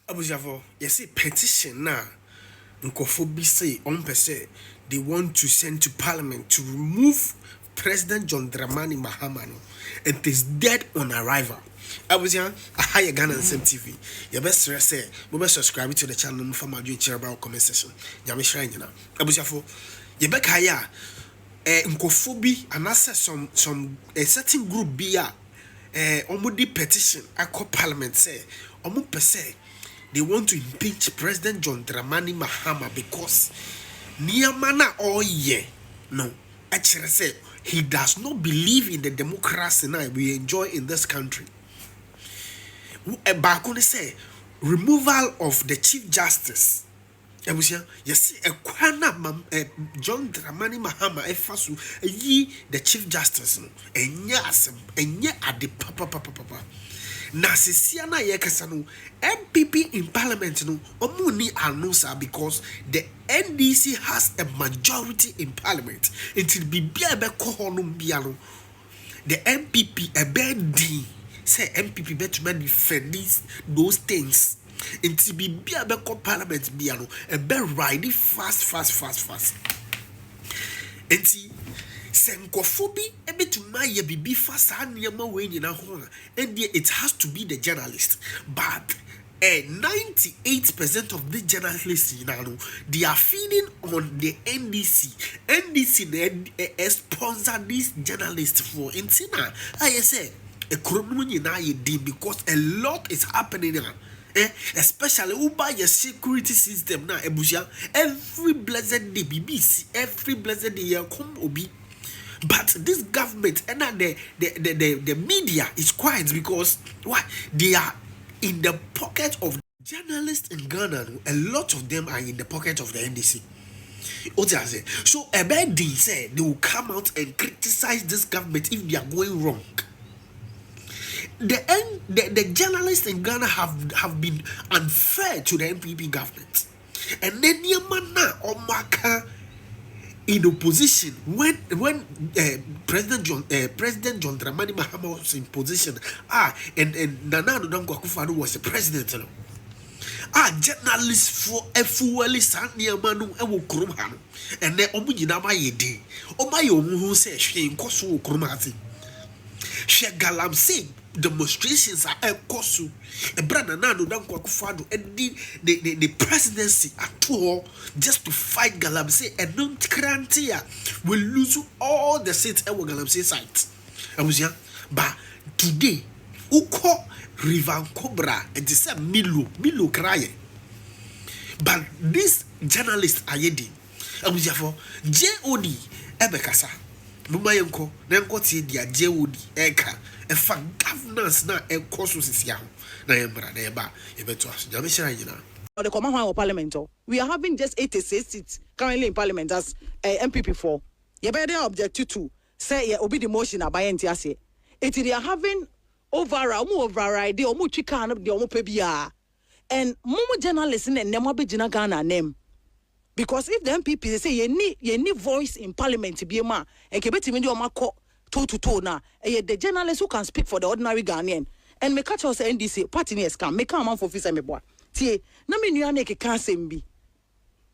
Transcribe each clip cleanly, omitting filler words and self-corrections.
Abujafo, you see petition now. Nkofobi say on per se they want to send to parliament to remove President John Dramani Mahama. It is dead on arrival. I was young, a higher Ghana and TV. Your best say, we best subscribe to the channel for my doing chair about comment section. Yami Shrine now. Abujafo, you back higher. Nkofobi and answer some a certain group be omudi petition. I call parliament say, omu per se. They want to impeach President John Dramani Mahama because Niamana all year. No, actually say he does not believe in the democracy now we enjoy in this country. Bakuni say removal of the Chief Justice. You see, John Dramani Mahama efasu the Chief Justice no enye ade papa. Na sisiana yekasa no MPP in parliament no omuni anusa because the NDC has a majority in parliament. It will be bia be kohonum bia no the MPP a bedi say MPP better defend those things. It will be bia be ko parliament bia no a be ride fast. Enti Senkofobi ebetuma ye bibi fasa niyama we nyina ho and it has to be the journalist, but 98% of the journalists they are feeding on the NDC sponsor these journalists for intina I say a chrono nyina ye din because a lot is happening now. Especially uba your security system now ebusia every blessed day BBC every blessed day come obi. But this government and the media is quiet because why? They are in the pocket of journalists in Ghana. A lot of them are in the pocket of the NDC. So Ebedi said they will come out and criticize this government if they are going wrong. The journalists in Ghana have been unfair to the NPP government. And then Yamana Omaka in opposition when President John Dramani Mahama was in position and Nana Addo Akufo-Addo was the president journalists for FOL Sania Manu ewo kurom ha no and then omu nyina ma ye din omaye omu hu say hwe nkoso kurom ha ti hwe galamsey demonstrations are ekoso brother Nana Addo Akufo-Addo and the presidency at all just to fight Galamsey and non Krantia will lose all the seats at Galamsey site. But today uko River Cobra and they say Milo cry. But this journalist ayedi for JOD ebekasa Mumayenko nenko ti dia JOD eka efa governance na ekoso sisia na yembra na yeba yebeto aso jameshira yina. The command of parliament, we are having just 86 seats currently in parliament as MPP4. You better object to say obi the motion by NTS. It they are having override the ôseless the pebia and more journalists and name be Ghana name. Because if the MPP they say you need voice in parliament to be a man and kebeti mendi o mako toe to toe na the journalists who can speak for the ordinary Ghanaian and me catch us NDC party near scam make a man for office me boy. Tie na me nua na ke ka asem bi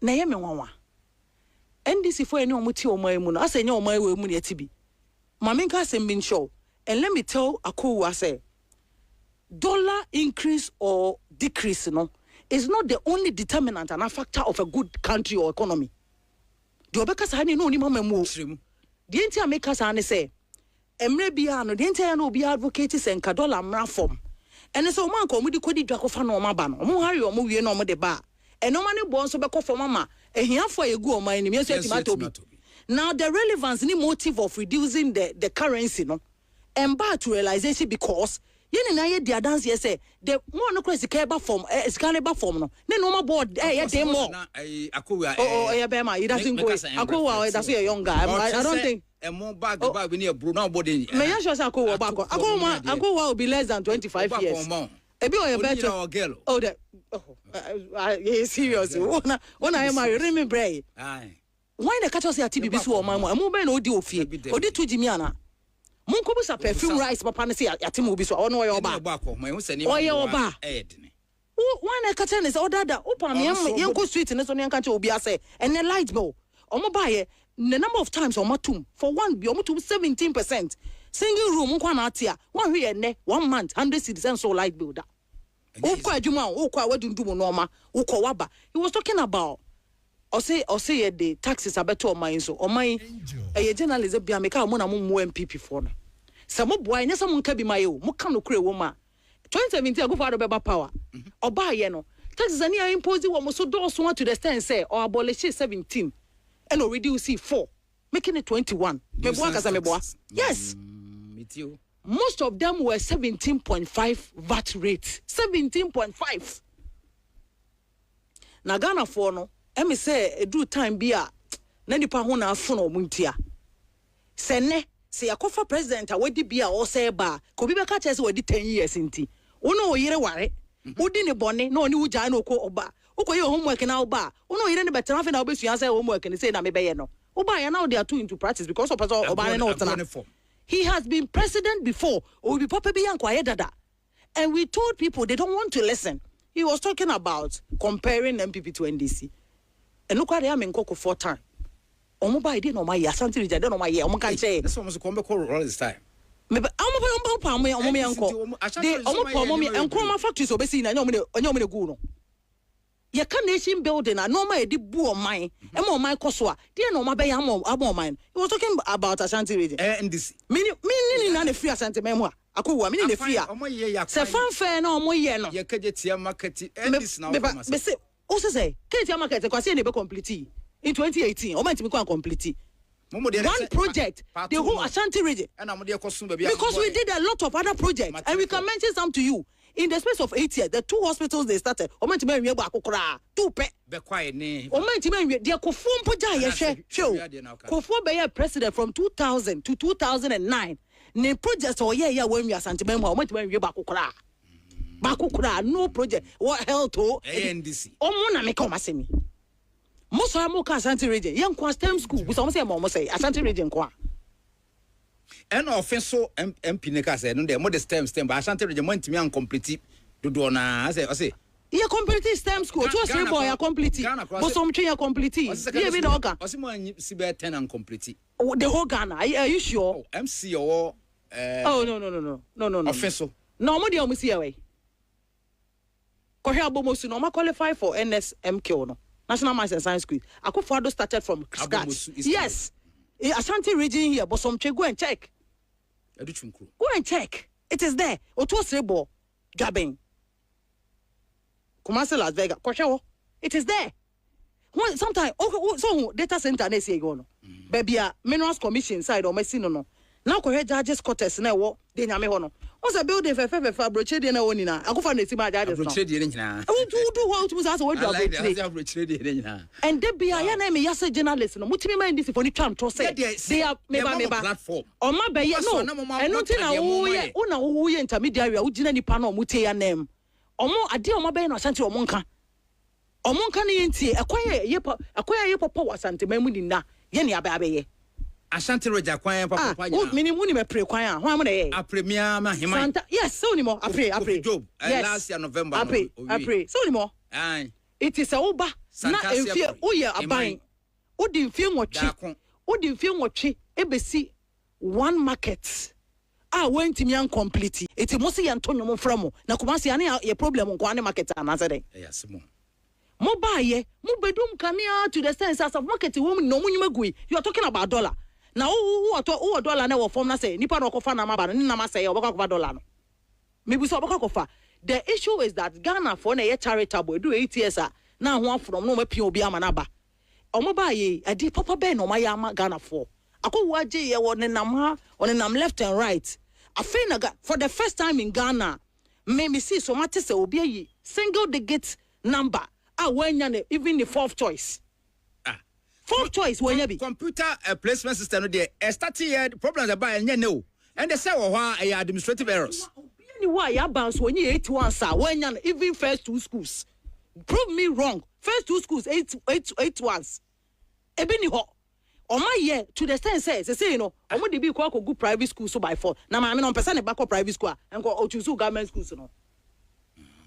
na ye me nwanwa NDC for any omuti oman mu no asenye oman we mu ne ati bi ma me ka asem bi show and let me tell Akowa say dollar increase or decrease no is not the only determinant and a factor of a good country or economy. Do obeka sa ni no ni mama mu the enti ameka sa ne say emre bia no the enti ya no bi advocate senka dollar mra form. And so man ko mudi kodi dwa kofa no ma ba no mo hari o mo wie no mo de ba e no ma ne bo nso be kofa mama ehiafo egu o man ni me so etimato bi. Now the relevance ni motive of reducing the currency no and back to realization because yen na ye dia dance ye say the more no crazy care ba form scanable form no ne no ma board ye dey more Akowa yeah be ma it doesn't go Akowa that's a young guy I don't think and more bag we need bro now body me ya sure say Akowa will be less than 25 years ebi o ye better girl the you serious when I am marry bray why the catch us here TB so o man mo be na odi ofie odi to jimi ana Munko busa perfume rice papa ne say yatimo bi so ono oye oba. Oye oba. Why na ka tell ne say odada opa me yenko street ne so ne ka che obi ase and the light bill omo buy the number of times omatum for one bi omatum 17%. Single room nkwa na atia one hwe ne 1 month 100 citizens so light bill da. Ukwa adwuma ukwa wadundum no ma ukwa waba. He was talking about say the taxes abeto oman so oman e journalism bia me ka mo na mo MPP for no. Se mo boy nya se mo nka bi ma ye o mo ka no kure wo ma 2017 agofo ado beba power oba ye no taxes ani impose wo mo so do so to the extent say or abolish 17 and already see 4 making it 21 me boa kasa me boa yes most of them were 17.5 VAT rate 17.5 na Ghana for no emi say do time bia na nipa ho na afo no muntia sene se yakofa president awadi bia o say ba ko bi be ka chese wadi 10 years nti uno oyire ware udi ne bone na oni wuja na okọ oba ukoye homework na oba uno oyire ne betra fe na obesua say homework ni say na me beye no oba ya now they are too into practice because of oba na otana. He has been president before or will be papa bi yanko ayedada and we told people they don't want to listen. He was talking about comparing MPP to NDC and look at them in Coco 4 time omo ba ide no ma ya Ashanti region no ma ye omo kan che that's almost come back all this time me omo pa me yanko de omo pa me enko ma factories obesi na onye omo gu no ye ka nation building na no ma e di bu oman e ma oman koso a de no ma be ya am oman. He was talking about Ashanti region NDC mini na ne free Ashanti memo a akowa mini ne free a se fanfare na omo ye no ye kaje tia market NDC na me say o say ketia market kwase ne be complete in 2018 o meant me go complete one project the whole Ashanti region because we did a lot of other projects and we can mention some to you in the space of 8 years. The 2 hospitals they started o meant me we ba akokora 2 pe be quiet ne o meant me they kofo mpoja ye hwe kofo be president from 2000 to 2009 ne project o ye when we Ashanti memo o meant me we ba akokora no project what hell to NDC o mo na me come asemi most of them Ashanti region yankwa STEM school we some say Ashanti region kwa and offenso MP ne ka say no dey mo the STEM but Ashanti region mo ntimi an complete do na I say yeah complete STEM school to say boy ya complete but some tree ya complete yeah be no ga o say mo si be 10 and complete the whole Ghana are you sure MC or oh no offenso no mo dey o see away ko here abomosu no ma qualify for NSMK no National Maths and Science School. Akufo-Addo started from scratch. Yes. Ashanti region here, but some go and check. Go and check. It is there. Otuo Srebo, Jabin. Kumasi Las Vegas. Koshewo. It is there. Sometimes, so data center ne say go no. Baby, Minerals Commission side or Messi no. Now ko judges quarters na wo de nyame ho no. What's a building for broche de na woni na. Akufa na sima judges no. Broche de nyina. Do what to say what broche de nyina. And they be ya na me yase journalist no. Mutimi mind this for ni twam to say. They are meba. Platform. O ma be no. Eno ti na wo ye, una wo ye intermediary a wo gina nipa na o mutie ya name. Omo ade o ma be na Ashanti o mo nka. O mo nka na ye ntie akwaya ye papa wa Ashanti mamu ni na. Ye ne aba ye. Ashanti region kwan papa pa nya. Mini mu ni me pre kwan a. Ho am na ye. Apremia ma hima. Yes, so ni mo. Apre. Job. Last year November. Apre. So ni mo. Aye. It is a oba na enfie oye aban. Odi enfie nwotwe. Odi enfie nwotwe ebesi one market. Wentimi an complete. It mo se yantonyo mo framo. Na Kumasi ane ye problem nko ane market anase den. Yes mo. Mo ba ye, mo bedum kania to the sense as of market woman no munyuma gui. You are talking about dollar. Now who dollar na wo form na say nipa no kofa na maba ni na ma say obaka kofa dollar no. Maybe so obaka kofa. The issue is that Ghana for na ye charitable do 8 years na ho from no mapia obi ama na ba. Omo ba ye adi papa be no ma ya ama Ghana for. Akọ waje ye wo nenam left and right. Afenaga for the first time in Ghana me see so much say obi ayi single digit number when even the fourth choice. Fourth choice when you be computer placement system no there starting here problems about no and they say administrative errors. Why ya bounce when you 81 sir when even first 2 schools. Prove me wrong. First 2 schools 8 ones. Ebeni ho. On my year to the extent say you know, omo dey be go private school so by 4. Na ma me no person e back private school and go choose government schools no.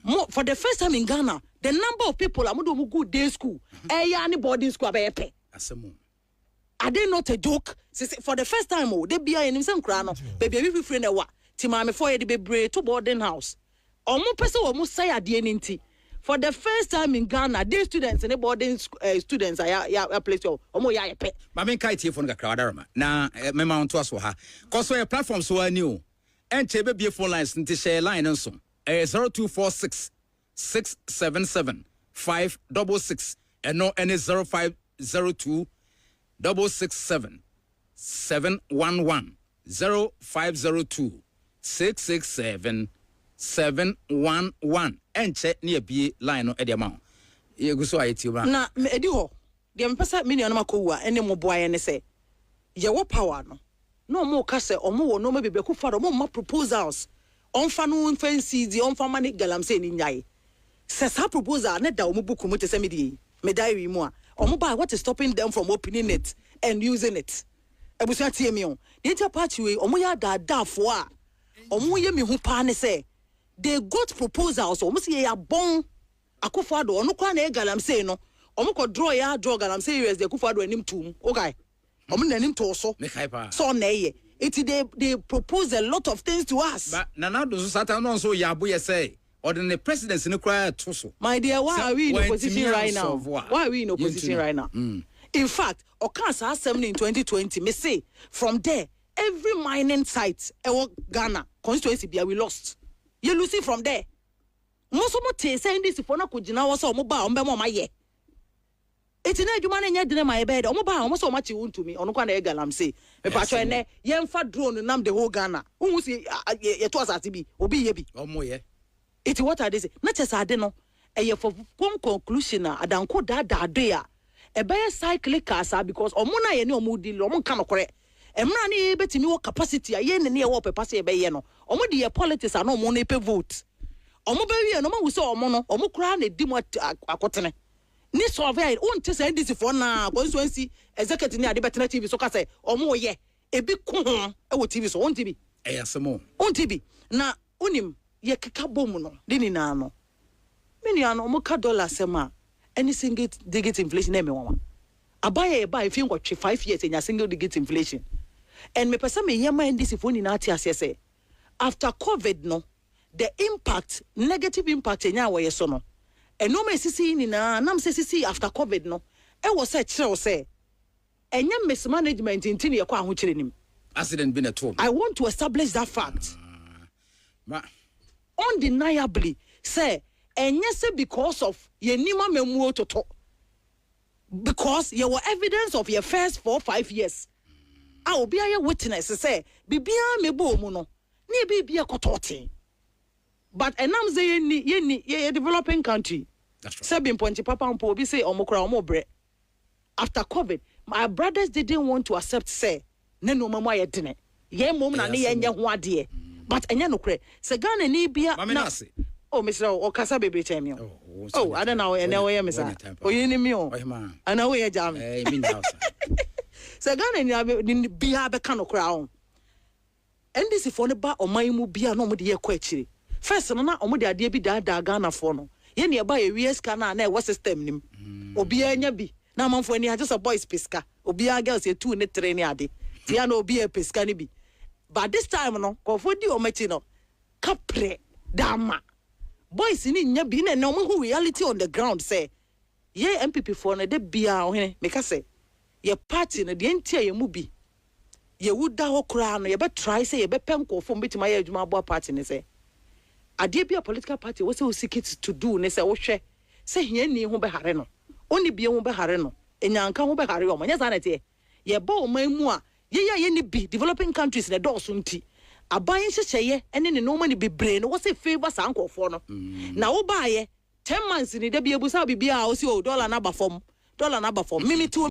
For the first time in Ghana, the number of people who go day school, any boarding school, are they not a joke? For the first time, they be in some crown, baby, we friend a what? Timame for the baby to boarding house. Almost person almost say at the NT. For the first time in Ghana, these students and the boarding students are placed on Omoya pay. Mamin kite here from the crowd. Now, my mount to us for her. Cause your platforms were new. And Chebe be phone lines to share line and so. 0246 677 566 and no any 0502 667 711 0502 667 711 and check near B line or Eddie amount. You go so I tell you. Na Eddie, the Empesa Minion Makoa and the Moboy and say, Yawa power no more case or more no maybe Beku for more proposals. On fanu fancy the on family galam saying in yai. Says her proposal, net da umubuku mutesemidi, medai more. Omuba, what is stopping them from opening it and using it? Ebusia TMO. The entire party, Omoya da for Omoya mi hupane say. They got proposals, almost a bon Akufado, or no quan galam say no. Omoko draw ya draw galam say yes, the Akufado and him too. Okay. Omun and him torso. So nay. They propose a lot of things to us. But Nana does Satan also Yabuya say, or then the president's in a Toso. My dear, why are we in opposition right now? Why are we in opposition right now? In fact, Okansa Assembly in 2020, me say, from there, every mining site, Ghana, constituency, we lost. You lose it from there. Most of my saying this if I could now also mobile on my year. It's in a human and yet my bed, almost so much you want to me, on one egg, I'm say. A patron, young fat drone and numb the whole Ghana. Who say it was at be, or be ye. Oh, more, it's what I say. Not as I don't know. A year for one conclusion, I don't call that dea. A bear cycle casa because Omona and no moody, Lomon cannot correct. And money able to know capacity, I yen near what a passe bayano. Omodi politics are no money per vote. Omobaby and Omo saw Mono, Omocran, a dimot a cotton. Ni survey won't say this for now. Constituency executive near the better TV so say or more ye a big coon TV so won't be some more on TV na unim ye kakabomuno dininano miniano moka dollar sema any single digit inflation name one buy if you watch 5 years in your single digit inflation and me person me yema in this if only na tia say after COVID no the impact negative impact in your so no. And no me sisi ni na nam sisi after COVID no e was say kire say enya mismanagement intini ye kwa ahokyere nim accident been at home. I want to establish that fact undeniably say enya say because of ye nima memuo toto because you were evidence of your first 4-5 years I will be a witness say bibia mebo mu no ni bibia kotote. But and I'm saying ye developing country. That's right. Sabin Ponchi Papa and Pobi say omokra omobre. After COVID, my brothers didn't want to accept say neno mama ye dine. Ye mom na ne nya ho ade. But enya no kre. Se Ghana ni bia na. Oh Mr. Okasa bebe time. Oh, I don't know and now we am Mr. Oh you ni me o. I know we jam. Eh me now. Se Ghana ni bia be kan okra on. NDC for ne ba oman mu bia no mo de ye kwa akire. First, na omude ade bi da Ghana for no. Ye ne ba ye AY3ka na e system nim. Obi anya bi. Na manfo ani just a boys pesca. Obi a girls ye 2 ne 3 ne ade. Ti ya no obi e pesca ni bi. But this time no, kofo di o mechi no. Kapre dama. Boys ni nya bi na no mo reality on the ground say. Ye MPP for no de bia o hene. Meka say ye party no de entia ye mu bi. Ye wuda ho kra no ye be try say ye be pen kofo mbetima ye adwuma abo party ne say. Ade bia political party we say we seek it to do ne say wo hwe say hia ni ho be hare no oni bia ho be hare no enyanka ho be hare o manya za na te ye ba o man mu a ye ni bi developing countries na do so nti aban hyehyeye ene ne no mani bebre no we say favor sankofo no na wo ba ye 10 months ni da bia busa bibia o si o dollar na ba fom mimi tu